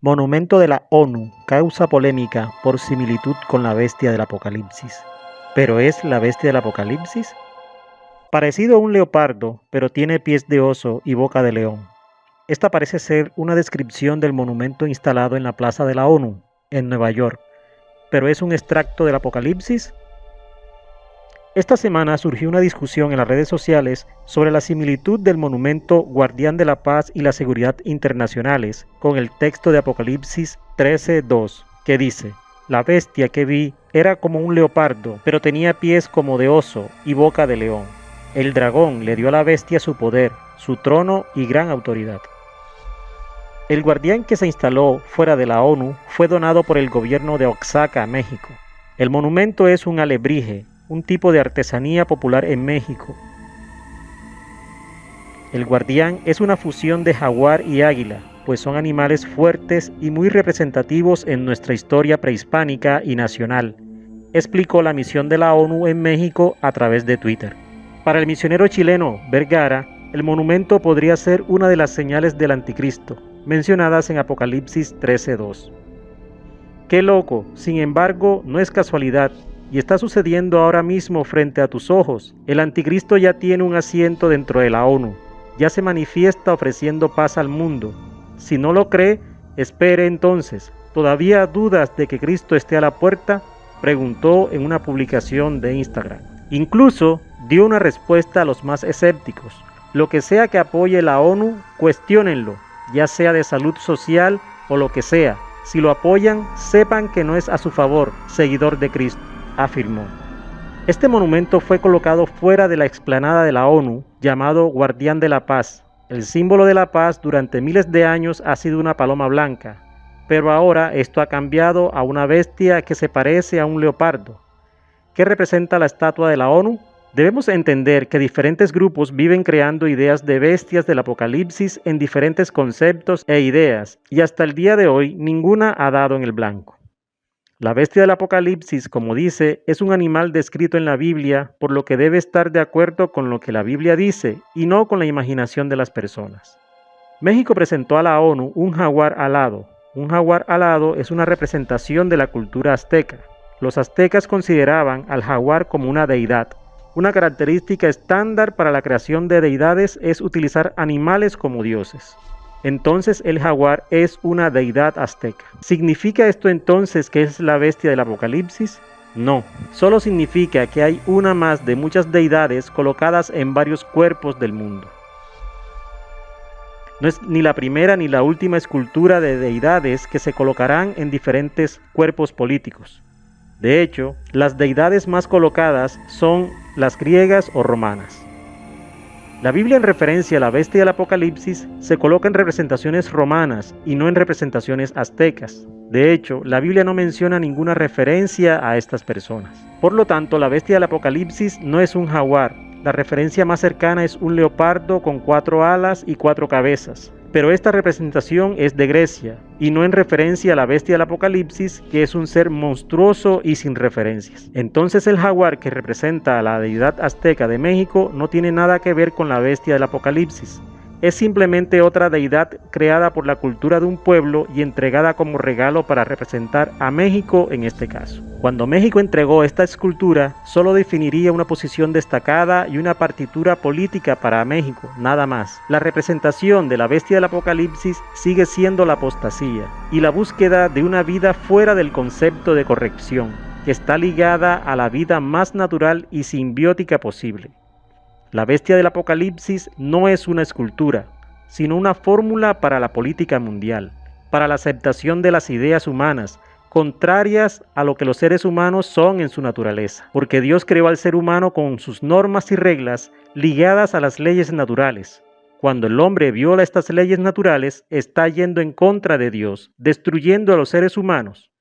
Monumento de la ONU causa polémica por similitud con la bestia del Apocalipsis. ¿Pero es la bestia del Apocalipsis? Parecido a un leopardo, pero tiene pies de oso y boca de león. Esta parece ser una descripción del monumento instalado en la Plaza de la ONU, en Nueva York. ¿Pero es un extracto del Apocalipsis? Esta semana surgió una discusión en las redes sociales sobre la similitud del monumento Guardián de la Paz y la Seguridad Internacionales con el texto de Apocalipsis 13:2, que dice: La bestia que vi era como un leopardo, pero tenía pies como de oso y boca de león. El dragón le dio a la bestia su poder, su trono y gran autoridad. El guardián que se instaló fuera de la ONU fue donado por el gobierno de Oaxaca, México. El monumento es un alebrije, un tipo de artesanía popular en México. El guardián es una fusión de jaguar y águila, pues son animales fuertes y muy representativos en nuestra historia prehispánica y nacional, explicó la misión de la ONU en México a través de Twitter. Para el misionero chileno Vergara, el monumento podría ser una de las señales del anticristo, mencionadas en Apocalipsis 13:2. ¡Qué loco! Sin embargo, no es casualidad, y está sucediendo ahora mismo frente a tus ojos. El anticristo ya tiene un asiento dentro de la ONU, ya se manifiesta ofreciendo paz al mundo. Si no lo cree, espere entonces. ¿Todavía dudas de que Cristo esté a la puerta?, preguntó en una publicación de Instagram. Incluso dio una respuesta a los más escépticos: lo que sea que apoye la ONU, cuestiónenlo, ya sea de salud social o lo que sea. Si lo apoyan, sepan que no es a su favor, seguidor de Cristo, afirmó. Este monumento fue colocado fuera de la explanada de la ONU, llamado Guardián de la Paz. El símbolo de la paz durante miles de años ha sido una paloma blanca, pero ahora esto ha cambiado a una bestia que se parece a un leopardo. ¿Qué representa la estatua de la ONU? Debemos entender que diferentes grupos viven creando ideas de bestias del Apocalipsis en diferentes conceptos e ideas, y hasta el día de hoy ninguna ha dado en el blanco. La bestia del Apocalipsis, como dice, es un animal descrito en la Biblia, por lo que debe estar de acuerdo con lo que la Biblia dice y no con la imaginación de las personas. México presentó a la ONU un jaguar alado. Un jaguar alado es una representación de la cultura azteca. Los aztecas consideraban al jaguar como una deidad. Una característica estándar para la creación de deidades es utilizar animales como dioses. Entonces el jaguar es una deidad azteca. ¿Significa esto entonces que es la bestia del Apocalipsis? No, solo significa que hay una más de muchas deidades colocadas en varios cuerpos del mundo. No es ni la primera ni la última escultura de deidades que se colocarán en diferentes cuerpos políticos. De hecho, las deidades más colocadas son las griegas o romanas. La Biblia, en referencia a la bestia del Apocalipsis, se coloca en representaciones romanas y no en representaciones aztecas. De hecho, la Biblia no menciona ninguna referencia a estas personas. Por lo tanto, la bestia del Apocalipsis no es un jaguar. La referencia más cercana es un leopardo con 4 alas y 4 cabezas. Pero esta representación es de Grecia y no en referencia a la bestia del Apocalipsis, que es un ser monstruoso y sin referencias. Entonces el jaguar que representa a la deidad azteca de México no tiene nada que ver con la bestia del Apocalipsis. Es simplemente otra deidad creada por la cultura de un pueblo y entregada como regalo para representar a México en este caso. Cuando México entregó esta escultura, solo definiría una posición destacada y una partitura política para México, nada más. La representación de la bestia del Apocalipsis sigue siendo la apostasía y la búsqueda de una vida fuera del concepto de corrección, que está ligada a la vida más natural y simbiótica posible. La bestia del Apocalipsis no es una escultura, sino una fórmula para la política mundial, para la aceptación de las ideas humanas, contrarias a lo que los seres humanos son en su naturaleza, porque Dios creó al ser humano con sus normas y reglas ligadas a las leyes naturales. Cuando el hombre viola estas leyes naturales, está yendo en contra de Dios, destruyendo a los seres humanos.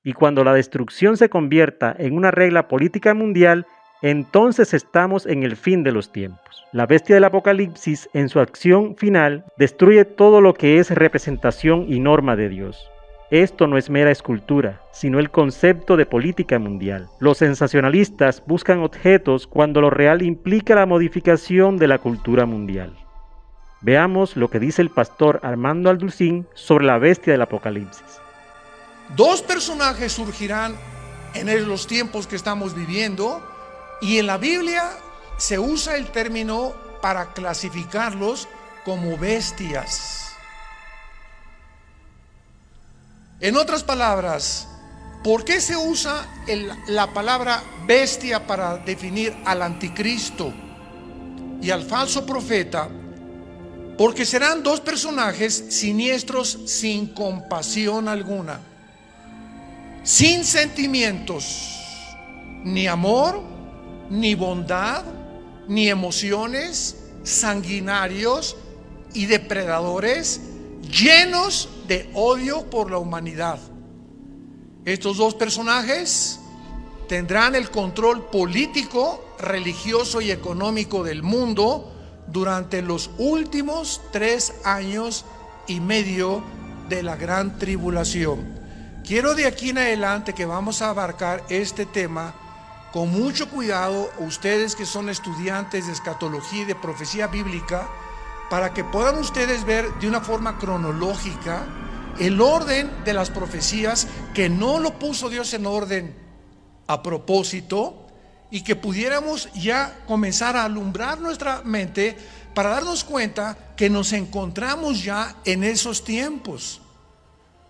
Y cuando la destrucción se convierta en una regla política mundial, entonces estamos en el fin de los tiempos. La bestia del Apocalipsis, en su acción final, destruye todo lo que es representación y norma de Dios. Esto no es mera escultura, sino el concepto de política mundial. Los sensacionalistas buscan objetos cuando lo real implica la modificación de la cultura mundial. Veamos lo que dice el pastor Armando Alducín sobre la bestia del Apocalipsis. Dos personajes surgirán en los tiempos que estamos viviendo, y en la Biblia se usa el término para clasificarlos como bestias. En otras palabras, ¿por qué se usa la palabra bestia para definir al anticristo y al falso profeta? Porque serán dos personajes siniestros, sin compasión alguna, sin sentimientos, ni amor, ni bondad, ni emociones, sanguinarios y depredadores, llenos de odio por la humanidad. Estos dos personajes tendrán el control político, religioso y económico del mundo durante los últimos 3 años y medio de la gran tribulación. Quiero de aquí en adelante que vamos a abarcar este tema con mucho cuidado, ustedes que son estudiantes de escatología y de profecía bíblica, para que puedan ustedes ver de una forma cronológica el orden de las profecías, que no lo puso Dios en orden a propósito, y que pudiéramos ya comenzar a alumbrar nuestra mente para darnos cuenta que nos encontramos ya en esos tiempos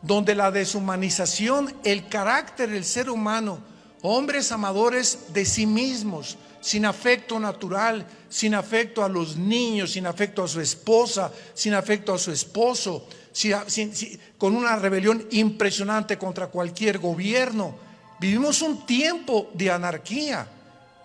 donde la deshumanización, el carácter del ser humano, hombres amadores de sí mismos, sin afecto natural, sin afecto a los niños, sin afecto a su esposa, sin afecto a su esposo, con una rebelión impresionante contra cualquier gobierno. Vivimos un tiempo de anarquía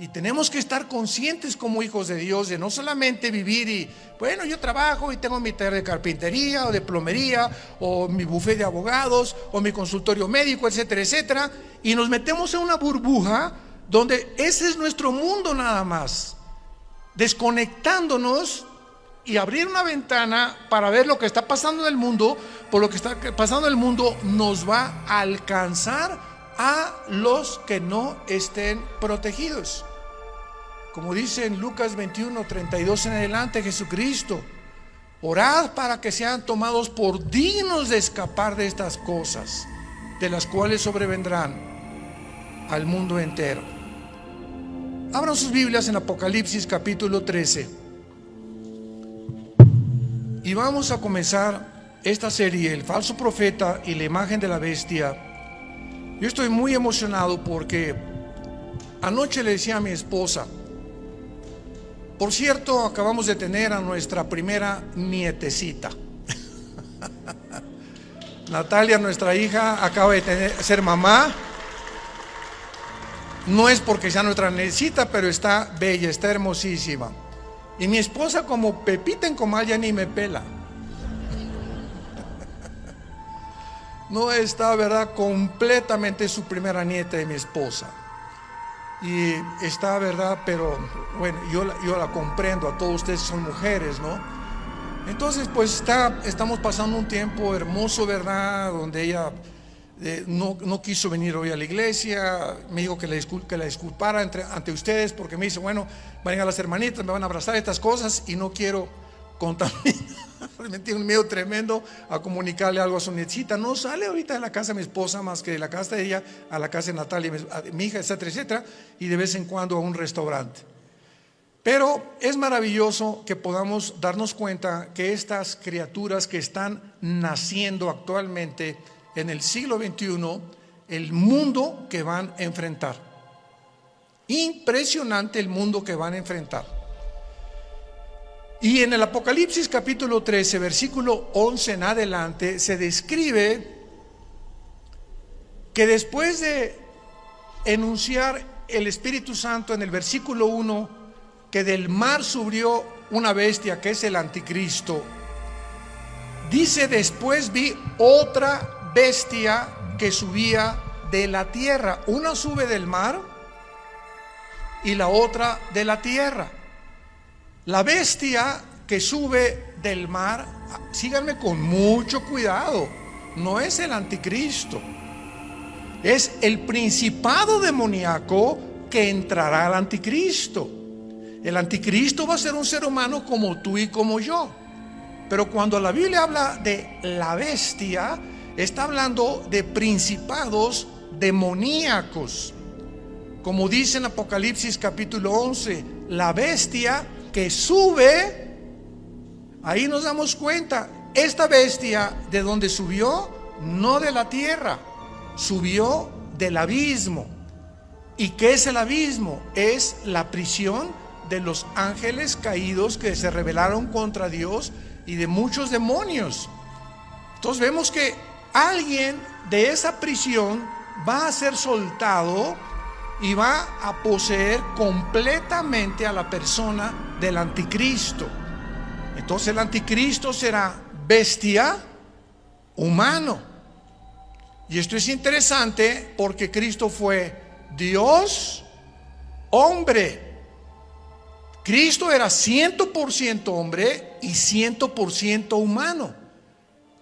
y tenemos que estar conscientes como hijos de Dios de no solamente vivir y, bueno, yo trabajo y tengo mi taller de carpintería o de plomería o mi bufete de abogados o mi consultorio médico, etcétera, etcétera, y nos metemos en una burbuja donde ese es nuestro mundo nada más, desconectándonos, y abrir una ventana para ver lo que está pasando en el mundo, por lo que está pasando en el mundo nos va a alcanzar a los que no estén protegidos. Como dice en Lucas 21, 32 en adelante, Jesucristo: orad para que sean tomados por dignos de escapar de estas cosas, de las cuales sobrevendrán al mundo entero. Abran sus Biblias en Apocalipsis capítulo 13. Y vamos a comenzar esta serie, el falso profeta y la imagen de la bestia. Yo estoy muy emocionado porque anoche le decía a mi esposa, por cierto, acabamos de tener a nuestra primera nietecita. Natalia, nuestra hija, acaba de ser mamá. No es porque sea nuestra nietecita, pero está bella, está hermosísima. Y mi esposa, como Pepita en comal, ya ni me pela. No está, ¿verdad?, completamente su primera nieta de mi esposa. Y está, ¿verdad?, pero bueno, yo la comprendo, a todos ustedes son mujeres, ¿no? Entonces, pues estamos pasando un tiempo hermoso, ¿verdad?, donde ella no quiso venir hoy a la iglesia. Me dijo que la disculpara ante ustedes, porque me dice, bueno, van a llegar las hermanitas, me van a abrazar, estas cosas, y no quiero contaminar. Me tiene un miedo tremendo a comunicarle algo a su nietecita. No sale ahorita de la casa de mi esposa más que de la casa de ella a la casa de Natalia, mi hija, etcétera, etcétera, y de vez en cuando a un restaurante. Pero es maravilloso que podamos darnos cuenta que estas criaturas que están naciendo actualmente en el siglo XXI, el mundo que van a enfrentar. Impresionante el mundo que van a enfrentar. Y en el Apocalipsis capítulo 13, versículo 11 en adelante, se describe que después de enunciar el Espíritu Santo en el versículo 1, que del mar subió una bestia que es el anticristo, dice: después vi otra bestia que subía de la tierra. Una sube del mar y la otra de la tierra. La bestia que sube del mar, síganme con mucho cuidado, no es el anticristo, es el principado demoníaco que entrará al anticristo. El anticristo va a ser un ser humano como tú y como yo. Pero cuando la Biblia habla de la bestia, está hablando de principados demoníacos. Como dice en Apocalipsis capítulo 11, la bestia que sube, ahí nos damos cuenta, esta bestia, ¿de dónde subió? No de la tierra, subió del abismo. ¿Y qué es el abismo? Es la prisión de los ángeles caídos que se rebelaron contra Dios y de muchos demonios. Entonces vemos que alguien de esa prisión va a ser soltado y va a poseer completamente a la persona del anticristo. Entonces el anticristo será bestia, humano. Y esto es interesante porque Cristo fue Dios, hombre. Cristo era 100% hombre y 100% humano.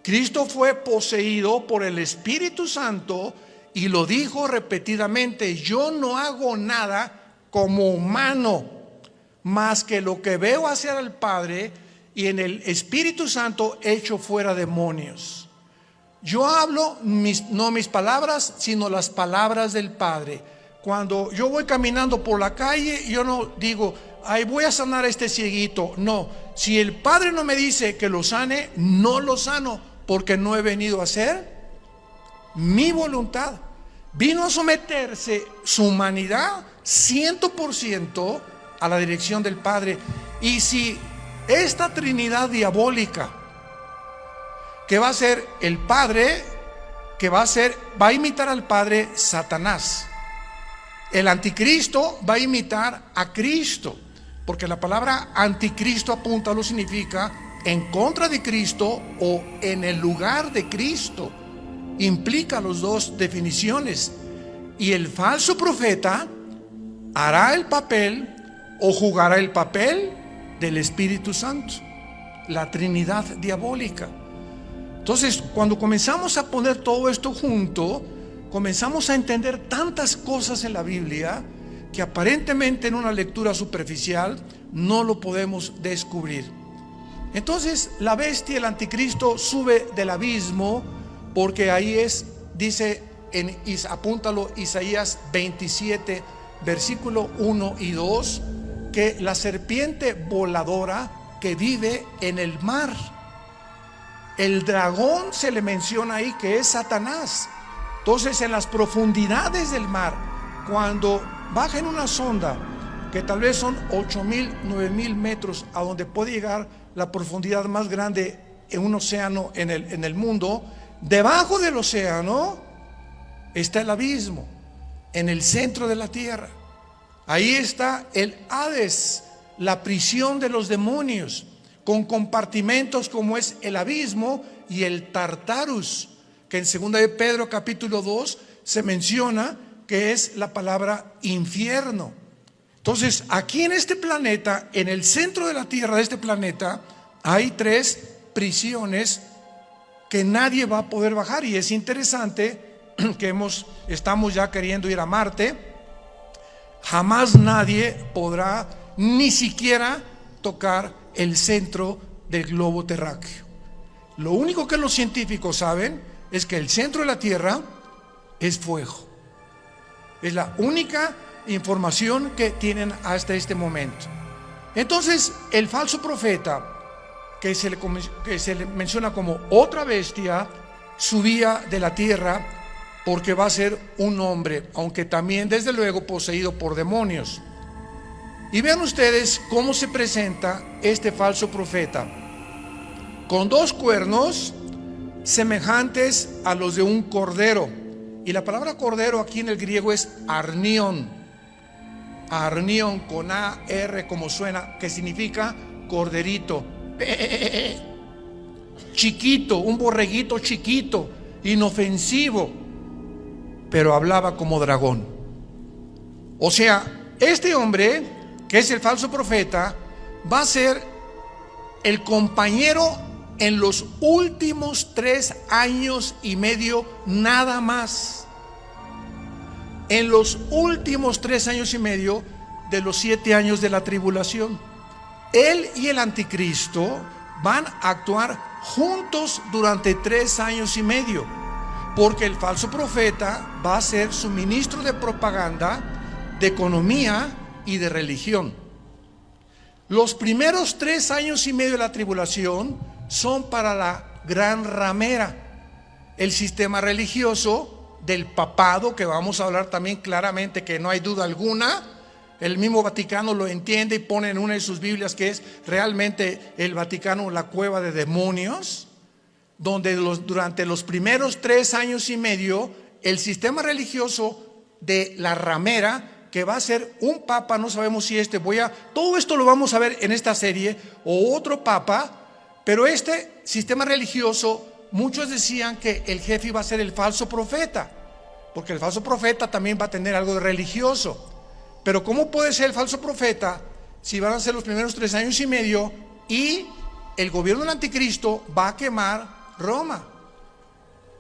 Cristo fue poseído por el Espíritu Santo y lo dijo repetidamente: yo no hago nada como humano, más que lo que veo hacer al Padre, y en el Espíritu Santo echo fuera demonios. Yo hablo no mis palabras, sino las palabras del Padre. Cuando yo voy caminando por la calle, yo no digo: ay, voy a sanar a este cieguito. No, si el Padre no me dice que lo sane, no lo sano, porque no he venido a hacer mi voluntad. Vino a someterse su humanidad 100% a la dirección del Padre. Y si esta Trinidad diabólica, que va a ser el Padre, que va a imitar al Padre, Satanás. El anticristo va a imitar a Cristo, porque la palabra anticristo, apúntalo, significa en contra de Cristo o en el lugar de Cristo. Implica las dos definiciones. Y el falso profeta hará el papel o jugará el papel del Espíritu Santo, la Trinidad diabólica. Entonces, cuando comenzamos a poner todo esto junto, comenzamos a entender tantas cosas en la Biblia que aparentemente en una lectura superficial no lo podemos descubrir. Entonces, la bestia, el anticristo, sube del abismo, porque ahí dice, apúntalo, Isaías 27, versículo 1 y 2, que la serpiente voladora que vive en el mar. El dragón se le menciona ahí que es Satanás. Entonces, en las profundidades del mar, cuando baja en una sonda que tal vez son 8,000, 9,000 metros, a donde puede llegar la profundidad más grande en un océano en el mundo, debajo del océano está el abismo, en el centro de la tierra. Ahí está el Hades, la prisión de los demonios, con compartimentos como es el abismo y el Tartarus, que en 2 de Pedro capítulo 2 se menciona que es la palabra infierno. Entonces, aquí en este planeta, en el centro de la tierra de este planeta, hay 3 prisiones que nadie va a poder bajar. Y es interesante que estamos ya queriendo ir a Marte. Jamás nadie podrá ni siquiera tocar el centro del globo terráqueo. Lo único que los científicos saben es que el centro de la Tierra es fuego. Es la única información que tienen hasta este momento. Entonces, el falso profeta, que se le menciona como otra bestia, subía de la tierra porque va a ser un hombre, aunque también desde luego poseído por demonios. Y vean ustedes cómo se presenta este falso profeta, con 2 cuernos semejantes a los de un cordero. Y la palabra cordero aquí en el griego es arnión. Arnión con A-R como suena, que significa corderito. Chiquito, un borreguito chiquito, inofensivo, pero hablaba como dragón. O sea, este hombre, que es el falso profeta, va a ser el compañero en los últimos 3 años y medio, nada más. En los últimos 3 años y medio, 7 años de la tribulación. Él y el anticristo van a actuar juntos durante 3 años y medio, porque el falso profeta va a ser su ministro de propaganda, de economía y de religión. Los primeros 3 años y medio de la tribulación son para la gran ramera, el sistema religioso del papado, que vamos a hablar también claramente, que no hay duda alguna. El mismo Vaticano lo entiende y pone en una de sus Biblias que es realmente el Vaticano la cueva de demonios, donde durante los primeros 3 años y medio el sistema religioso de la ramera, que va a ser un papa, no sabemos si todo esto lo vamos a ver en esta serie, o otro papa, pero este sistema religioso, muchos decían que el jefe iba a ser el falso profeta, porque el falso profeta también va a tener algo de religioso. Pero ¿cómo puede ser el falso profeta si van a ser los primeros 3 años y medio y el gobierno del anticristo va a quemar Roma?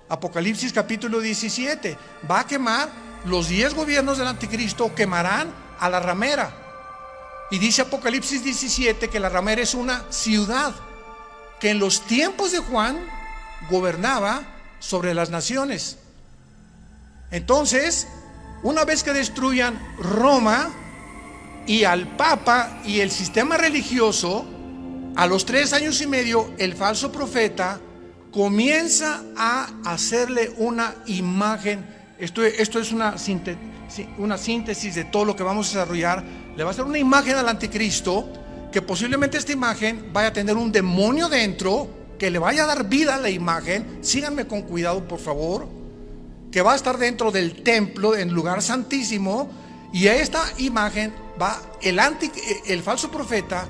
Apocalipsis capítulo 17, va a quemar los 10 gobiernos del anticristo, quemarán a la ramera. Y dice Apocalipsis 17 que la ramera es una ciudad que en los tiempos de Juan gobernaba sobre las naciones. Entonces, una vez que destruyan Roma y al Papa y el sistema religioso, a los 3 años y medio el falso profeta comienza a hacerle una imagen. Esto es una síntesis de todo lo que vamos a desarrollar. Le va a hacer una imagen al anticristo, que posiblemente esta imagen vaya a tener un demonio dentro, que le vaya a dar vida a la imagen. Síganme con cuidado, por favor. Que va a estar dentro del templo, en el lugar santísimo, y a esta imagen va el falso profeta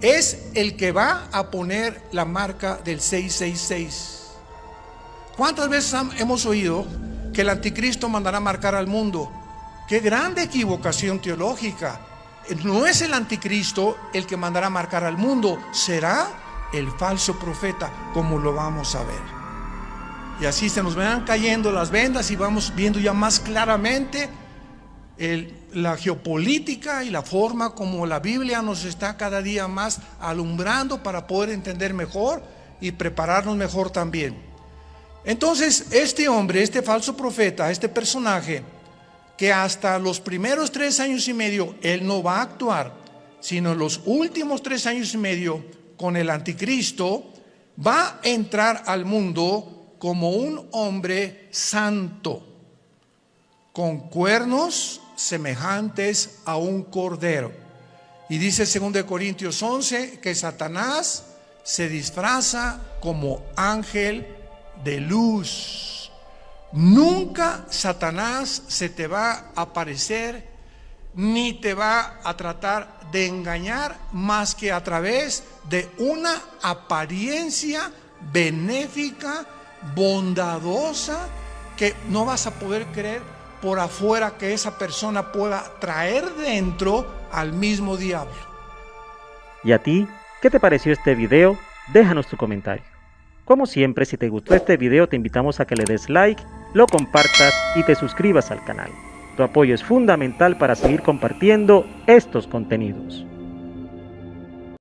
es el que va a poner la marca del 666. ¿Cuántas veces hemos oído que el anticristo mandará marcar al mundo? ¡Qué grande equivocación teológica! No es el anticristo el que mandará marcar al mundo, será el falso profeta, como lo vamos a ver. Y así se nos van cayendo las vendas y vamos viendo ya más claramente la geopolítica y la forma como la Biblia nos está cada día más alumbrando para poder entender mejor y prepararnos mejor también. Entonces, este hombre, este falso profeta, este personaje, que hasta los primeros 3 años y medio él no va a actuar, sino los últimos 3 años y medio con el anticristo, va a entrar al mundo como un hombre santo, con cuernos semejantes a un cordero. Y dice 2 Corintios 11 que Satanás se disfraza como ángel de luz. Nunca Satanás se te va a aparecer ni te va a tratar de engañar más que a través de una apariencia benéfica, bondadosa, que no vas a poder creer por afuera que esa persona pueda traer dentro al mismo diablo. ¿Y a ti? ¿Qué te pareció este video? Déjanos tu comentario. Como siempre, si te gustó este video, te invitamos a que le des like, lo compartas y te suscribas al canal. Tu apoyo es fundamental para seguir compartiendo estos contenidos.